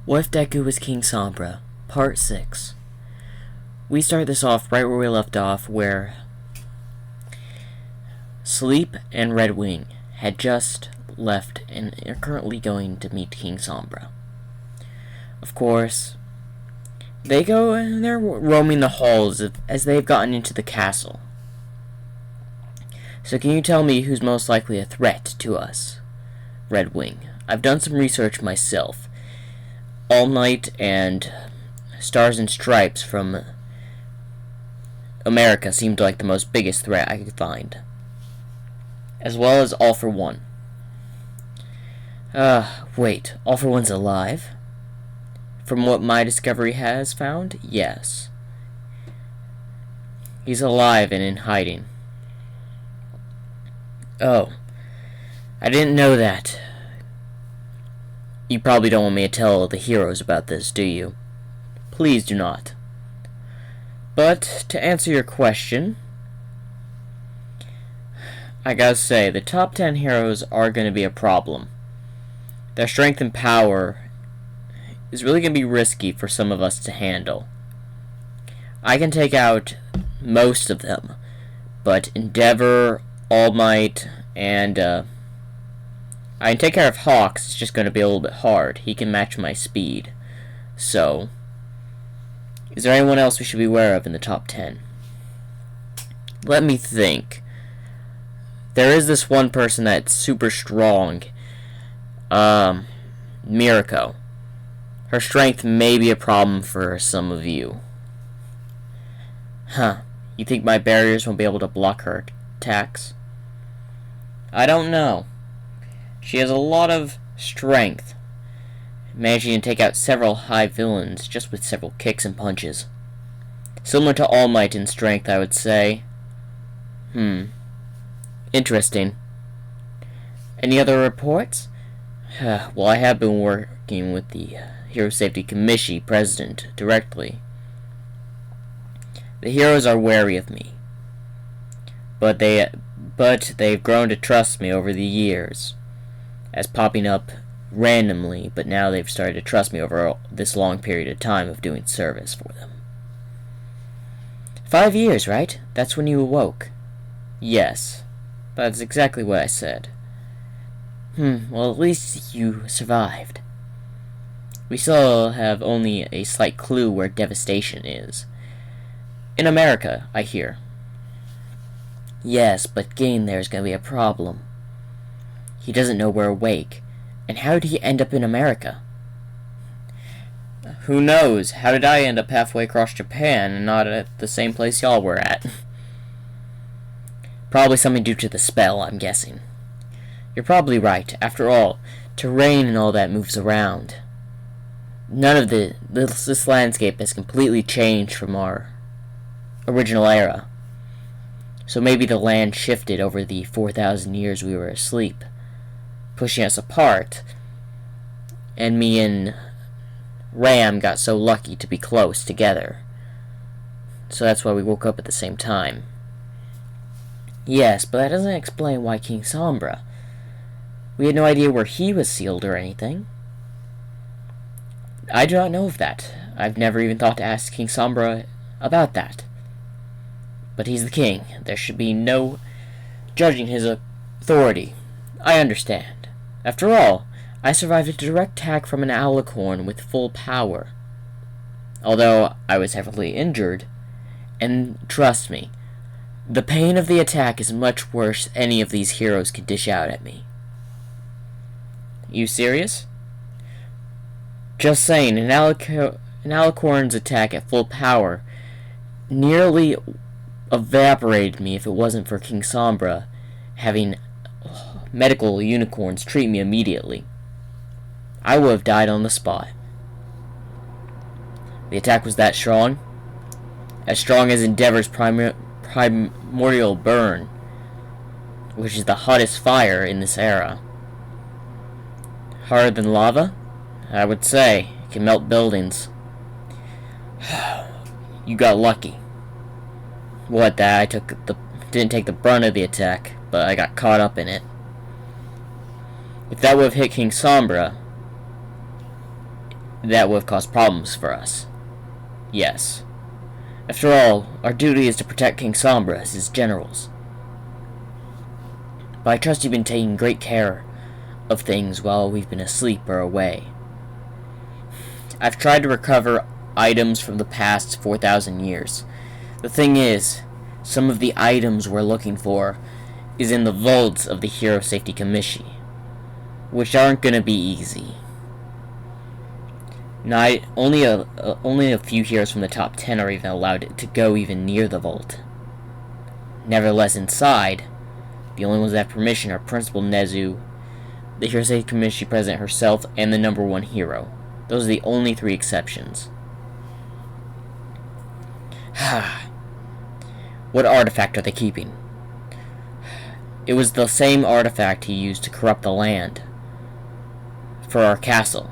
What if Deku was King Sombra? Part 6. We start this off right where we left off, where Sleep and Red Wing had just left and are currently going to meet King Sombra. Of course, they go and they're roaming the halls as they've gotten into the castle. So can you tell me who's most likely a threat to us? Red Wing. I've done some research myself. All Might and Stars and Stripes from America seemed like the most biggest threat I could find. As well as All for One. Wait, All for One's alive? From what my discovery has found, yes. He's alive and in hiding. Oh, I didn't know that. You probably don't want me to tell the heroes about this, do you? Please do not. But, to answer your question, I gotta say, the top 10 heroes are gonna be a problem. Their strength and power is really gonna be risky for some of us to handle. I can take out most of them, but Endeavor, All Might, and I can take care of Hawks. It's just going to be a little bit hard. He can match my speed. So, is there anyone else we should be aware of in the top 10? Let me think. There is this one person that's super strong. Mirako. Her strength may be a problem for some of you. Huh. You think my barriers won't be able to block her attacks? I don't know. She has a lot of strength, managing to take out several high villains just with several kicks and punches. Similar to All Might in strength, I would say. Interesting. Any other reports? Well, I have been working with the Hero Safety Commission president directly. The heroes are wary of me, but they've grown to trust me over the years, as popping up randomly, but now they've started to trust me over this long period of time of doing service for them. 5 years, right? That's when you awoke. Yes, that's exactly what I said. Well, at least you survived. We still have only a slight clue where Devastation is. In America, I hear. Yes, but getting there is going to be a problem. He doesn't know we're awake. And how did he end up in America? Who knows? How did I end up halfway across Japan and not at the same place y'all were at? Probably something due to the spell, I'm guessing. You're probably right. After all, terrain and all that moves around. None of this landscape has completely changed from our original era. So maybe the land shifted over the 4,000 years we were asleep, pushing us apart, and me and Ram got so lucky to be close together. So that's why we woke up at the same time. Yes, but that doesn't explain why King Sombra. We had no idea where he was sealed or anything. I do not know of that. I've never even thought to ask King Sombra about that. But he's the king. There should be no judging his authority. I understand. After all, I survived a direct attack from an alicorn with full power. Although I was heavily injured, and trust me, the pain of the attack is much worse any of these heroes could dish out at me. You serious? Just saying, an alicorn's attack at full power nearly evaporated me if it wasn't for King Sombra having medical unicorns treat me immediately. I would have died on the spot. The attack was that strong? As strong as Endeavor's primordial burn, which is the hottest fire in this era. Harder than lava? I would say. It can melt buildings. You got lucky. What, that I didn't take the brunt of the attack, but I got caught up in it. If that would have hit King Sombra, That would have caused problems for us. Yes. After all, our duty is to protect King Sombra as his generals. But I trust you've been taking great care of things while we've been asleep or away. I've tried to recover items from the past 4,000 years. The thing is, some of the items we're looking for is in the vaults of the Hero Safety Commission, which aren't gonna be easy. Only a few heroes from the top 10 are even allowed to go even near the vault. Nevertheless, inside, the only ones that have permission are Principal Nezu, the Hero Safety Commission President herself, and the number 1 hero. Those are the only 3 exceptions. What artifact are they keeping? It was the same artifact he used to corrupt the land for our castle.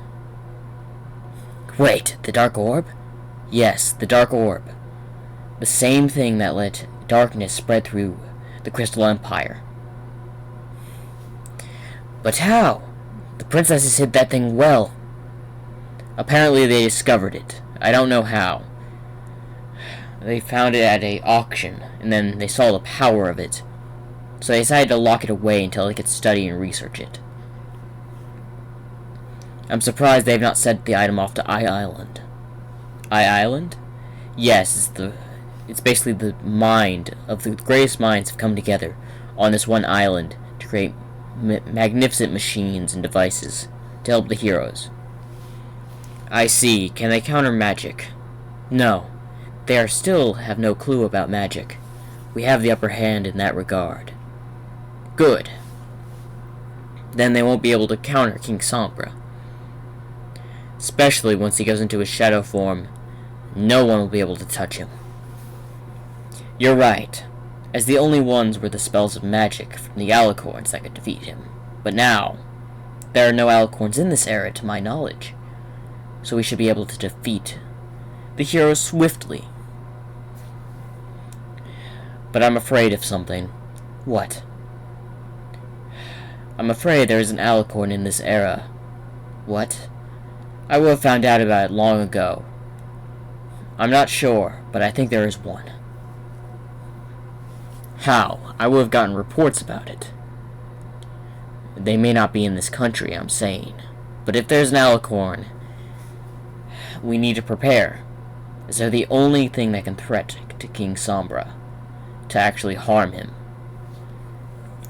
Wait, the Dark Orb? Yes, the Dark Orb. The same thing that let darkness spread through the Crystal Empire. But how? The princesses hid that thing well. Apparently they discovered it. I don't know how. They found it at an auction, and then they saw the power of it. So they decided to lock it away until they could study and research it. I'm surprised they have not sent the item off to Eye Island. Eye Island? Yes, it's basically the mind of the greatest minds have come together on this one island to create magnificent machines and devices to help the heroes. I see. Can they counter magic? No. They still have no clue about magic. We have the upper hand in that regard. Good. Then they won't be able to counter King Sombra. Especially once he goes into his shadow form, no one will be able to touch him. You're right, as the only ones were the spells of magic from the alicorns that could defeat him. But now, there are no alicorns in this era to my knowledge, so we should be able to defeat the heroes swiftly. But I'm afraid of something. What? I'm afraid there is an alicorn in this era. What? I would have found out about it long ago. I'm not sure, but I think there is one. How? I would have gotten reports about it. They may not be in this country, I'm saying. But if there's an alicorn, we need to prepare, as they're the only thing that can threaten to King Sombra to actually harm him.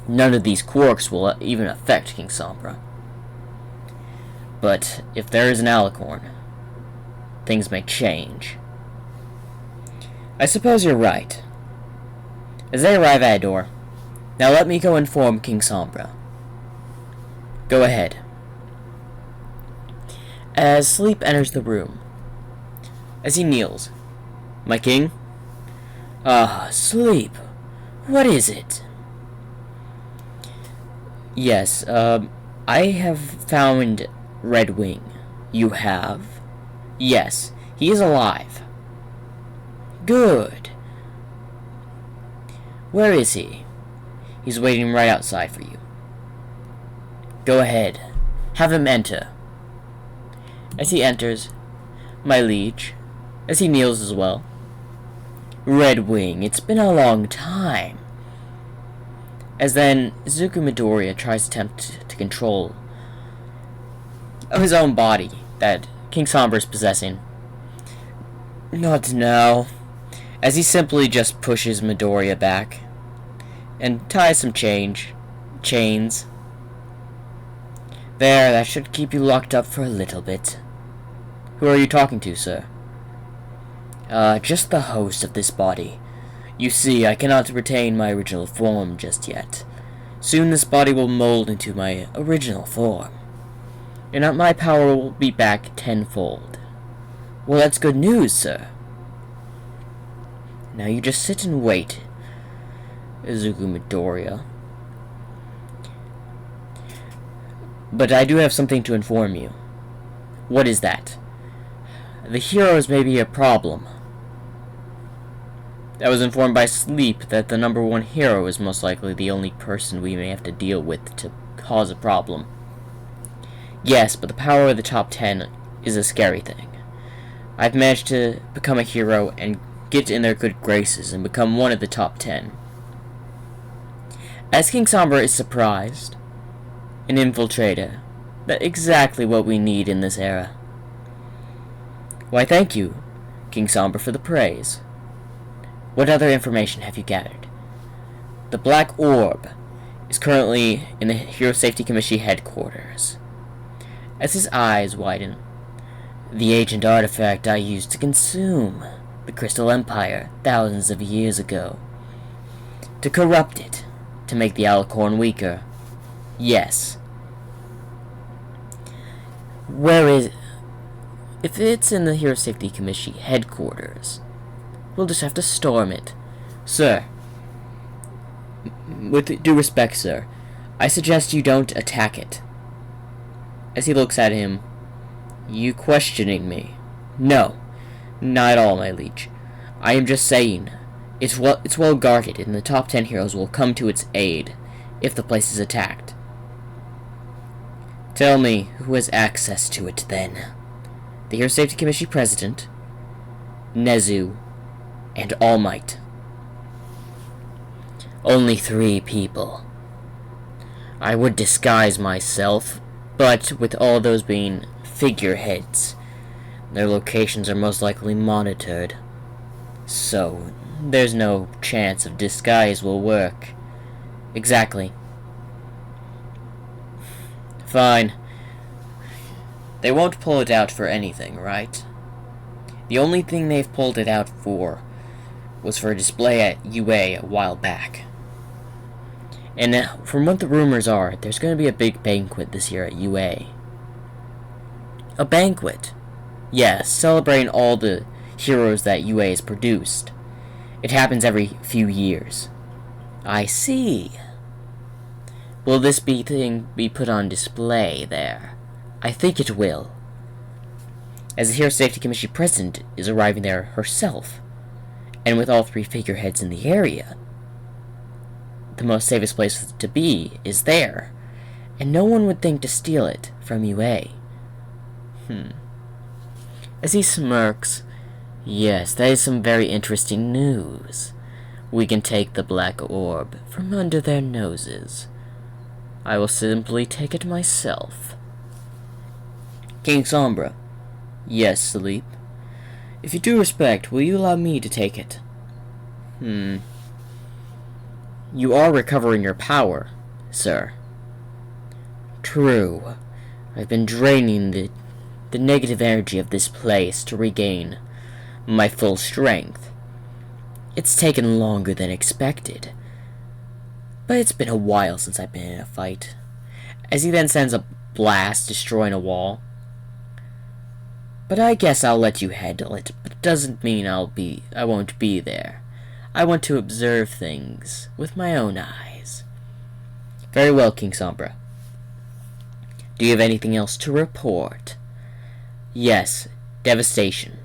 None of these quirks will even affect King Sombra. But if there is an alicorn, things may change. I suppose you're right. As they arrive at a door, now let me go inform King Sombra. Go ahead. As Sleep enters the room, as he kneels, my king? Sleep. What is it? Yes, I have found Red Wing. You have? Yes, he is alive. Good. Where is he? He's waiting right outside for you. Go ahead. Have him enter. As he enters, my liege, as he kneels as well. Red Wing, it's been a long time. As then, Izuku Midoriya tries to attempt to control of his own body that King Sombra is possessing. Not now. As he simply just pushes Midoriya back and ties some chains. There, that should keep you locked up for a little bit. Who are you talking to, sir? Just the host of this body. You see, I cannot retain my original form just yet. Soon this body will mold into my original form, and my power will be back tenfold. Well, that's good news, sir. Now you just sit and wait, Izuku Midoriya. But I do have something to inform you. What is that? The heroes may be a problem. I was informed by Sleep that the number 1 hero is most likely the only person we may have to deal with to cause a problem. Yes, but the power of the top 10 is a scary thing. I've managed to become a hero and get in their good graces and become one of the top 10. As King Sombra is surprised, an infiltrator, that's exactly what we need in this era. Why, thank you, King Sombra, for the praise. What other information have you gathered? The Black Orb is currently in the Hero Safety Commission headquarters. As his eyes widen, the ancient artifact I used to consume the Crystal Empire thousands of years ago. To corrupt it, to make the Alicorn weaker. Yes. Where is... If it's in the Hero Safety Commission headquarters, we'll just have to storm it. Sir, with due respect, sir, I suggest you don't attack it. As he looks at him, you questioning me? No, not at all, my liege. I am just saying, it's well guarded, and the top 10 heroes will come to its aid if the place is attacked. Tell me who has access to it, then. The Hero Safety Commission President, Nezu, and All Might. Only 3 people. I would disguise myself, but with all those being figureheads, their locations are most likely monitored. So, there's no chance of disguise will work. Exactly. Fine. They won't pull it out for anything, right? The only thing they've pulled it out for was for a display at UA a while back. And from what the rumors are, there's going to be a big banquet this year at UA. A banquet? Yes, celebrating all the heroes that UA has produced. It happens every few years. I see. Will this thing be put on display there? I think it will. As the Hero Safety Commission President is arriving there herself, and with all 3 figureheads in the area, the most safest place to be is there, and no one would think to steal it from UA. As he smirks, yes, that is some very interesting news. We can take the Black Orb from under their noses. I will simply take it myself. King Sombra. Yes, Sleep. If you do respect, will you allow me to take it? You are recovering your power, sir. True. I've been draining the negative energy of this place to regain my full strength. It's taken longer than expected, but it's been a while since I've been in a fight. As he then sends a blast, destroying a wall. But I guess I'll let you handle it, but it doesn't mean I won't be there. I want to observe things with my own eyes. Very well, King Sombra. Do you have anything else to report? Yes, devastation.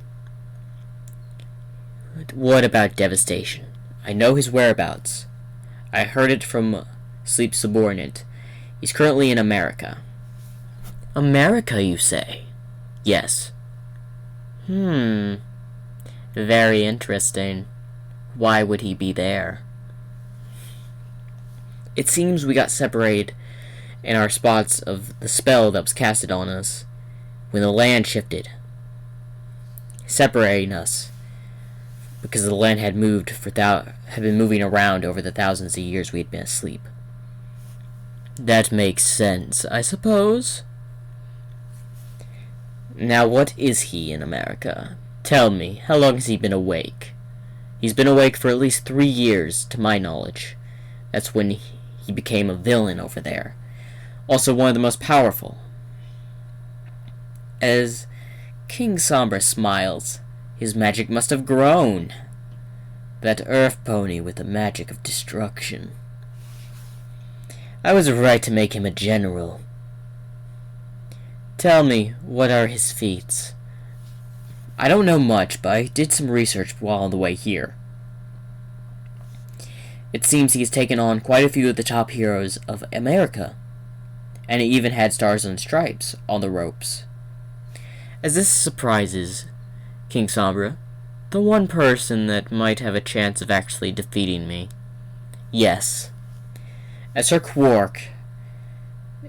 What about devastation? I know his whereabouts. I heard it from Sleep's subordinate. He's currently in America. America, you say? Yes. Very interesting. Why would he be there? It seems we got separated in our spots of the spell that was casted on us when the land shifted, separating us because the land had been moving around over the thousands of years we had been asleep. That makes sense, I suppose. Now, what is he in America? Tell me, how long has he been awake? He's been awake for at least 3 years, to my knowledge. That's when he became a villain over there. Also one of the most powerful. As King Sombra smiles, his magic must have grown. That earth pony with the magic of destruction. I was right to make him a general. Tell me, what are his feats? I don't know much, but I did some research while on the way here. It seems he's taken on quite a few of the top heroes of America, and he even had Stars and Stripes on the ropes. As this surprises King Sombra, the one person that might have a chance of actually defeating me. Yes. As her quark,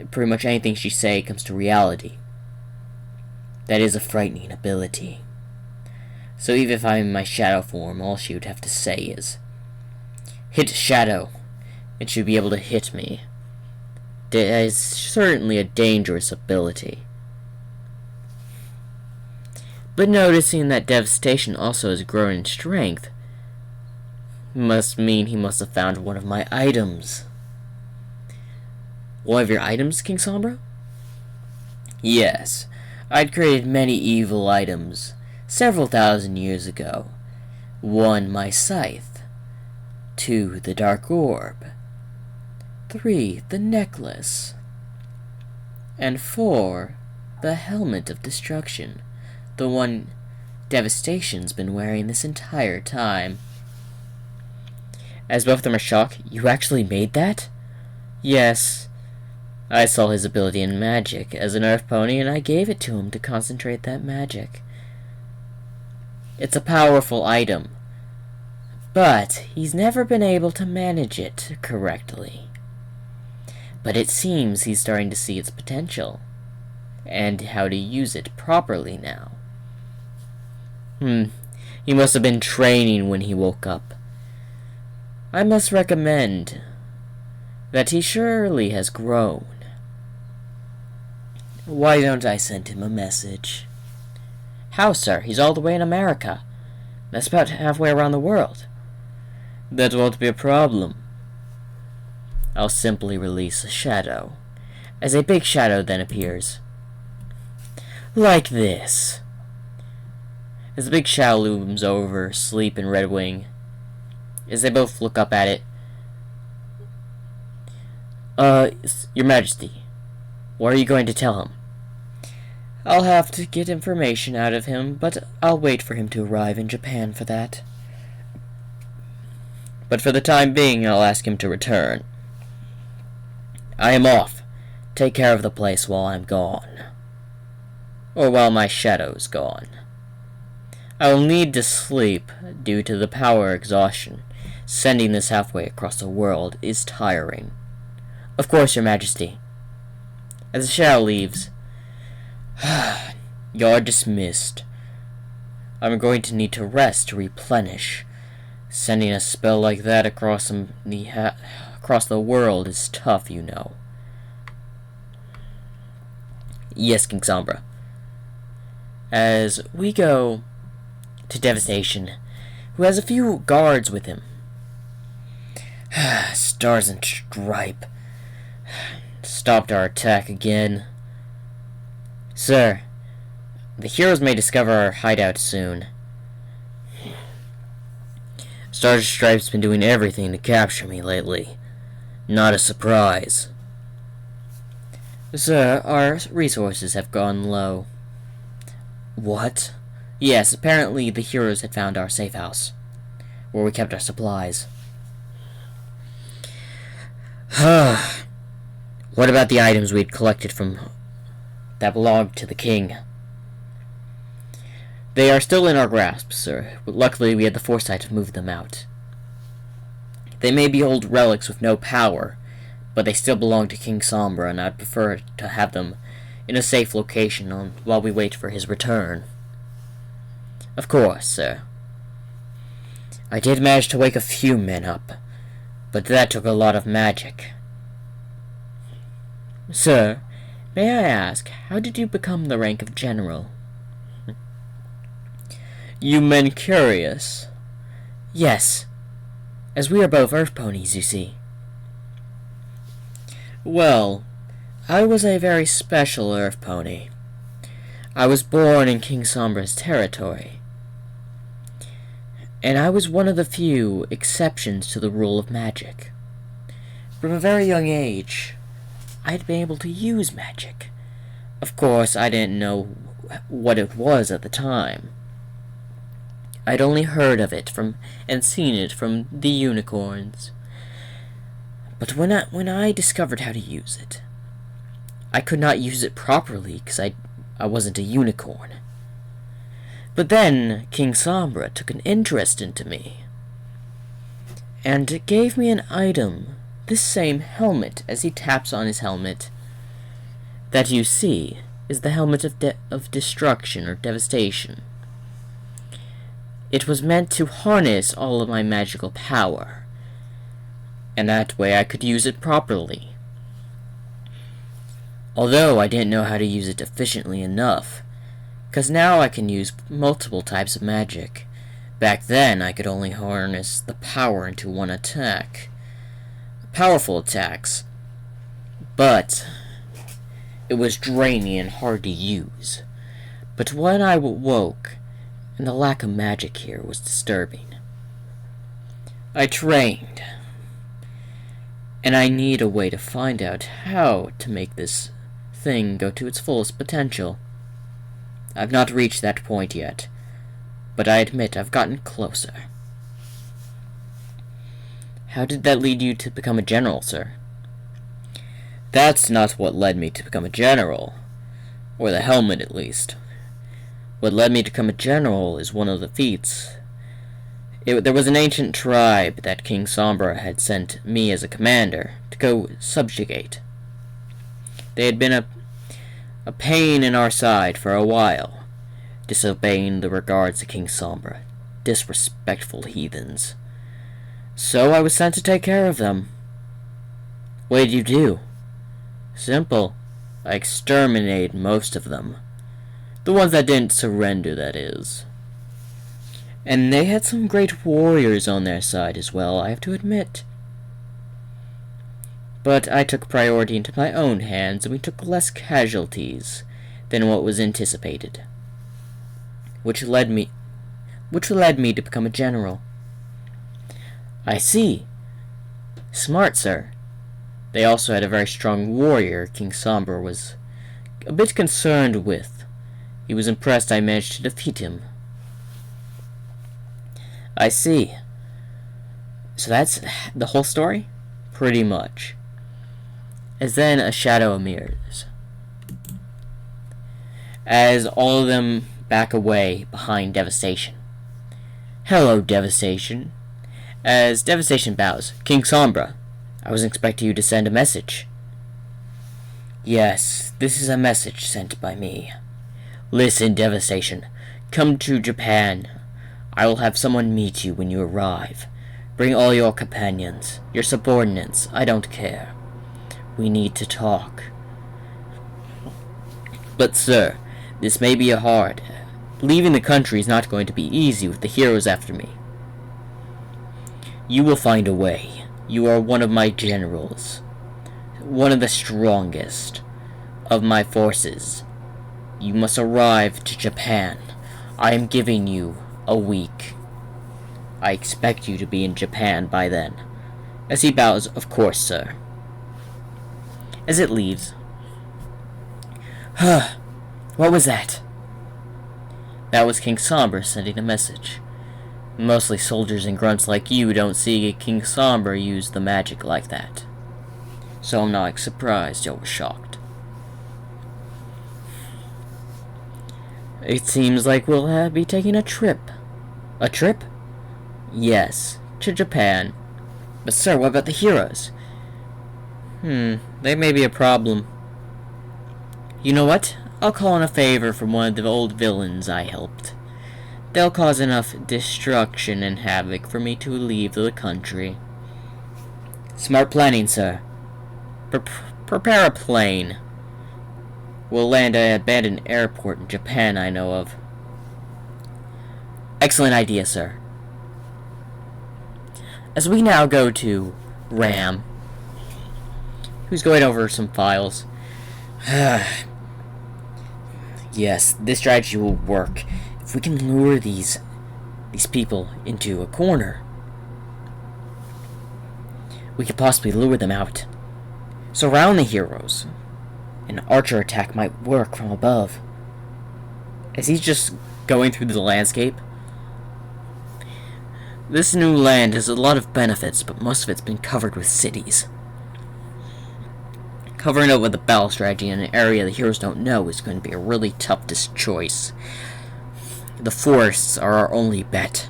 pretty much anything she say comes to reality. That is a frightening ability. So even if I'm in my shadow form, all she would have to say is, hit shadow. It should be able to hit me. That is certainly a dangerous ability. But noticing that devastation also has grown in strength must mean he must have found one of my items. One of your items, King Sombra? Yes, I'd created many evil items several thousand years ago. 1, my scythe. 2, the dark orb. 3, the necklace. And 4, the helmet of destruction. The one Devastation's been wearing this entire time. As both of them are shocked, you actually made that? Yes. I saw his ability in magic as an earth pony, and I gave it to him to concentrate that magic. It's a powerful item, but he's never been able to manage it correctly. But it seems he's starting to see its potential, and how to use it properly now. He must have been training when he woke up. I must recommend that he surely has grown. Why don't I send him a message? How, sir? He's all the way in America. That's about halfway around the world. That won't be a problem. I'll simply release a shadow, as a big shadow then appears. Like this. As the big shadow looms over Sleep and Redwing, as they both look up at it. Your Majesty, what are you going to tell him? I'll have to get information out of him, but I'll wait for him to arrive in Japan for that. But for the time being, I'll ask him to return. I am off. Take care of the place while I'm gone. Or while my shadow's gone. I will need to sleep due to the power exhaustion. Sending this halfway across the world is tiring. Of course, Your Majesty. As the shadow leaves, you're dismissed. I'm going to need to rest to replenish. Sending a spell like that across the world is tough, you know. Yes, King Sombra. As we go to Devastation, who has a few guards with him. Stars and Stripe stopped our attack again. Sir, the heroes may discover our hideout soon. Stars and Stripe's been doing everything to capture me lately. Not a surprise. Sir, our resources have gone low. What? Yes, apparently the heroes had found our safe house, where we kept our supplies. What about the items we'd collected from that belonged to the king? They are still in our grasp, sir, but luckily we had the foresight to move them out. They may be old relics with no power, but they still belong to King Sombra, and I'd prefer to have them in a safe location while we wait for his return. Of course, sir. I did manage to wake a few men up, but that took a lot of magic. Sir, may I ask, how did you become the rank of general? You men curious? Yes, as we are both earth ponies, you see. Well, I was a very special earth pony. I was born in King Sombra's territory, and I was one of the few exceptions to the rule of magic. From a very young age, I'd been able to use magic. Of course, I didn't know what it was at the time. I'd only heard of it and seen it from the unicorns. But when I discovered how to use it, I could not use it properly because I wasn't a unicorn. But then King Sombra took an interest into me and gave me an item, this same helmet. As he taps on his helmet, that you see is the helmet of destruction or devastation. It was meant to harness all of my magical power, and that way I could use it properly. Although I didn't know how to use it efficiently enough, because now I can use multiple types of magic. Back then, I could only harness the power into one attack. Powerful attacks. But it was draining and hard to use. But when I awoke, and the lack of magic here was disturbing, I trained. And I need a way to find out how to make this thing go to its fullest potential. I've not reached that point yet, but I admit I've gotten closer. How did that lead you to become a general, sir? That's not what led me to become a general. Or the helmet, at least. What led me to become a general is one of the feats. There was an ancient tribe that King Sombra had sent me as a commander to go subjugate. They had been a pain in our side for a while, disobeying the regards of King Sombra, disrespectful heathens. So I was sent to take care of them. What did you do? Simple. I exterminated most of them. The ones that didn't surrender, that is. And they had some great warriors on their side as well, I have to admit. But I took priority into my own hands, and we took less casualties than what was anticipated. Which led me to become a general. I see. Smart, sir. They also had a very strong warrior King Sombra was a bit concerned with. He was impressed I managed to defeat him. I see. So that's the whole story? Pretty much. As then a shadow emerges, as all of them back away behind Devastation. Hello, Devastation. As Devastation bows, King Sombra, I was expecting you to send a message. Yes, this is a message sent by me. Listen, Devastation, come to Japan. I will have someone meet you when you arrive. Bring all your companions, your subordinates, I don't care. We need to talk. But sir, this may be hard. Leaving the country is not going to be easy with the heroes after me. You will find a way. You are one of my generals. One of the strongest of my forces. You must arrive to Japan. I am giving you a week. I expect you to be in Japan by then. As he bows, of course, sir. As it leaves. What was that? That was King Sombra sending a message. Mostly soldiers and grunts like you don't see King Sombra use the magic like that. So I'm not surprised you were shocked. It seems like we'll be taking a trip. A trip? Yes, to Japan. But sir, what about the heroes? They may be a problem. You know what? I'll call in a favor from one of the old villains I helped. They'll cause enough destruction and havoc for me to leave the country. Smart planning, sir. Prepare a plane. We'll land at an abandoned airport in Japan I know of. Excellent idea, sir. As we now go to Ram, who's going over some files. Yes, this strategy will work. If we can lure these people into a corner, we could possibly lure them out. Surround the heroes. An archer attack might work from above. As he's just going through the landscape. This new land has a lot of benefits, but most of it's been covered with cities. Covering it with a battle strategy in an area the heroes don't know is going to be a really tough choice. The forests are our only bet.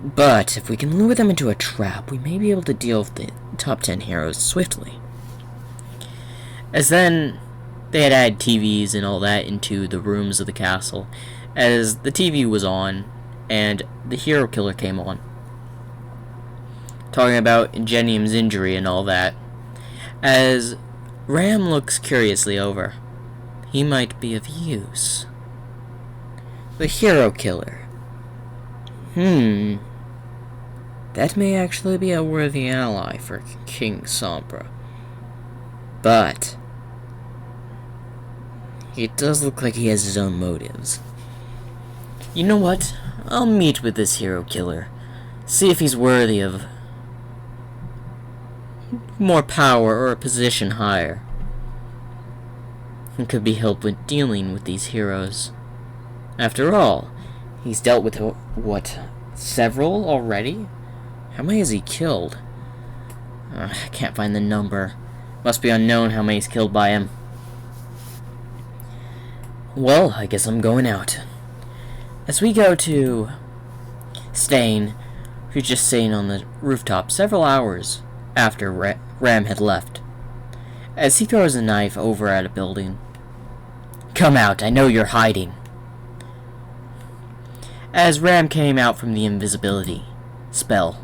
But if we can lure them into a trap, we may be able to deal with the top 10 heroes swiftly. As then, they had added TVs and all that into the rooms of the castle. As the TV was on, and the hero killer came on, talking about Ingenium's injury and all that. As Ram looks curiously over, he might be of use. The hero killer. That may actually be a worthy ally for King Sombra. But it does look like he has his own motives. You know what? I'll meet with this hero killer. See if he's worthy of more power or a position higher. It could be helped with dealing with these heroes. After all, he's dealt with, what, several already? How many has he killed? I can't find the number. Must be unknown how many he's killed by him. Well, I guess I'm going out. As we go to Stain, who's just sitting on the rooftop several hours after Ram had left. As he throws a knife over at a building. Come out, I know you're hiding. As Ram came out from the invisibility spell.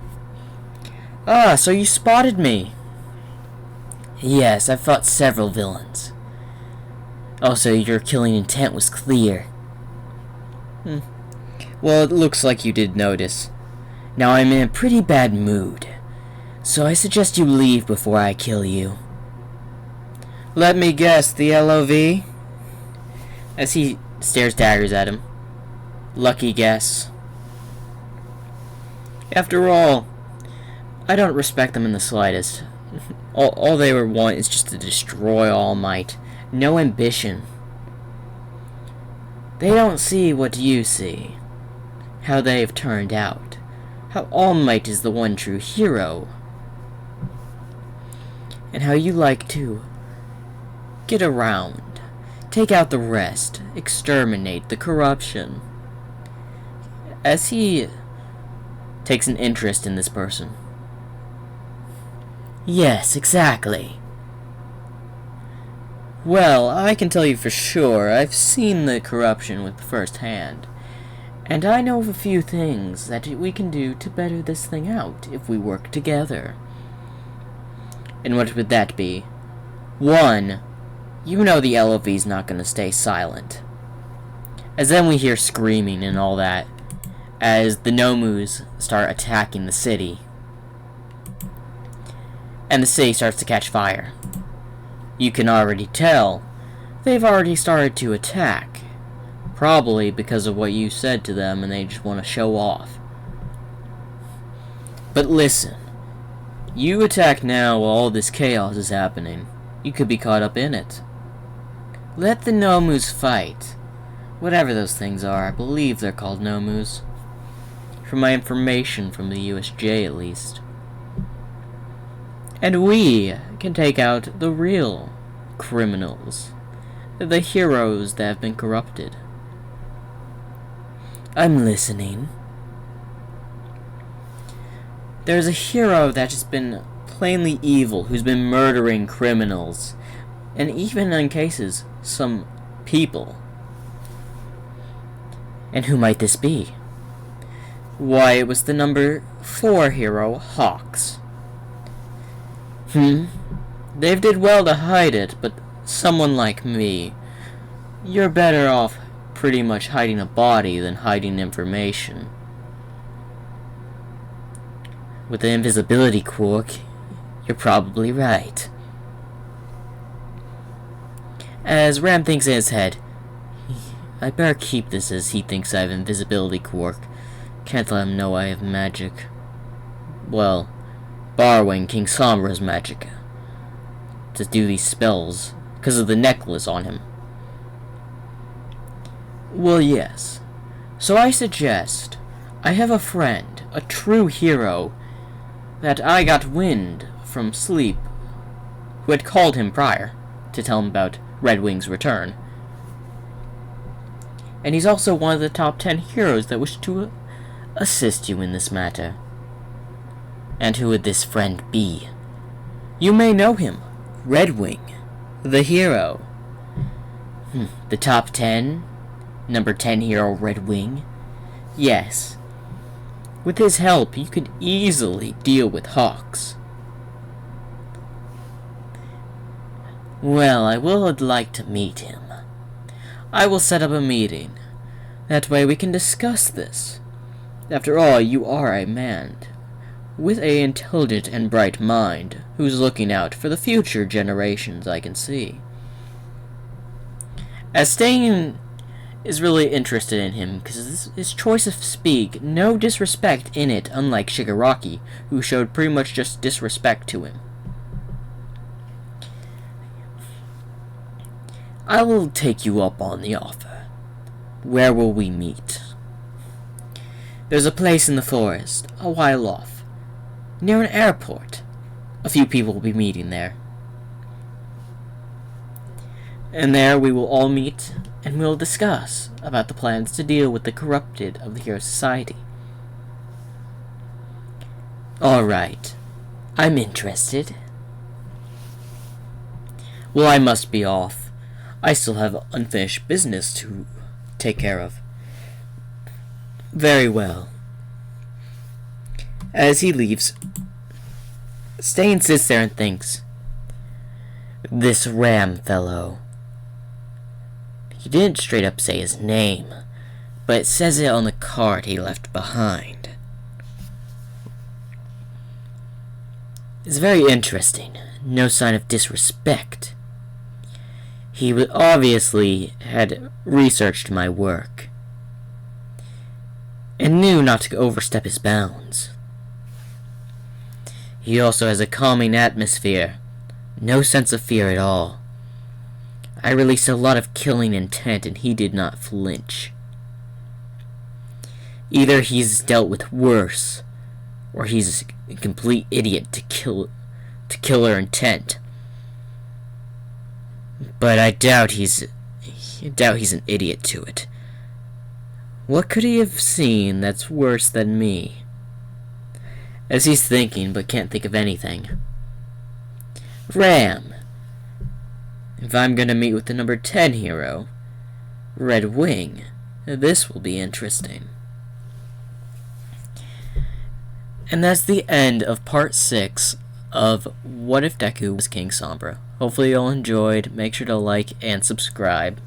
Ah, so you spotted me. Yes, I've fought several villains. Also, your killing intent was clear. Well, it looks like you did notice. Now I'm in a pretty bad mood, so I suggest you leave before I kill you. Let me guess, the LOV? As he stares daggers at him. Lucky guess. After all, I don't respect them in the slightest. All they want is just to destroy All Might. No ambition. They don't see what you see. How they have turned out. How All Might is the one true hero. And how you like to get around. Take out the rest. Exterminate the corruption. As he takes an interest in this person. Yes, exactly. Well, I can tell you for sure, I've seen the corruption with first hand. And I know of a few things that we can do to better this thing out if we work together. And what would that be? 1. You know the LOV's not going to stay silent. As then we hear screaming and all that, as the Nomus start attacking the city. And the city starts to catch fire. You can already tell, they've already started to attack. Probably because of what you said to them and they just want to show off. But listen, you attack now while all this chaos is happening. You could be caught up in it. Let the Nomus fight. Whatever those things are, I believe they're called Nomus. From my information from the USJ at least. And we can take out the real criminals. The heroes that have been corrupted. I'm listening. There's a hero that has been plainly evil, who's been murdering criminals. And even in cases, some people. And who might this be? Why, it was the number 4 hero, Hawks. They've did well to hide it, but someone like me, you're better off pretty much hiding a body than hiding information. With the invisibility quirk, you're probably right. As Ram thinks in his head, I better keep this as he thinks I have invisibility quirk. Can't let him know I have magic. Well, borrowing King Sombra's magic to do these spells because of the necklace on him. Well, yes. So I suggest I have a friend, a true hero, that I got wind from sleep, who had called him prior to tell him about Red Wing's return. and he's also one of the top 10 heroes that wish to assist you in this matter. And who would this friend be? You may know him, Redwing, the hero. The top 10? Number 10 hero Redwing? Yes. With his help, you could easily deal with Hawks. Well, I would like to meet him. I will set up a meeting. That way we can discuss this. After all, you are a man with an intelligent and bright mind who's looking out for the future generations, I can see. As Stain is really interested in him because his choice of speak, no disrespect in it, unlike Shigaraki, who showed pretty much just disrespect to him. I will take you up on the offer. Where will we meet? There's a place in the forest, a while off, near an airport. A few people will be meeting there. And there we will all meet, and we'll discuss about the plans to deal with the corrupted of the Hero Society. Alright, I'm interested. Well, I must be off. I still have unfinished business to take care of. Very well. As he leaves, Stain sits there and thinks, this Ram fellow. He didn't straight up say his name, but it says it on the card he left behind. It's very interesting. No sign of disrespect. He obviously had researched my work and knew not to overstep his bounds. He also has a calming atmosphere, no sense of fear at all. I released a lot of killing intent and he did not flinch. Either he's dealt with worse, or he's a complete idiot to killer intent. But I doubt he's an idiot to it. What could he have seen that's worse than me? As he's thinking, but can't think of anything. Ram. If I'm gonna meet with the number 10 hero, Redwing, this will be interesting. And that's the end of part 6 of What If Deku Was King Sombra. Hopefully you all enjoyed. Make sure to like and subscribe.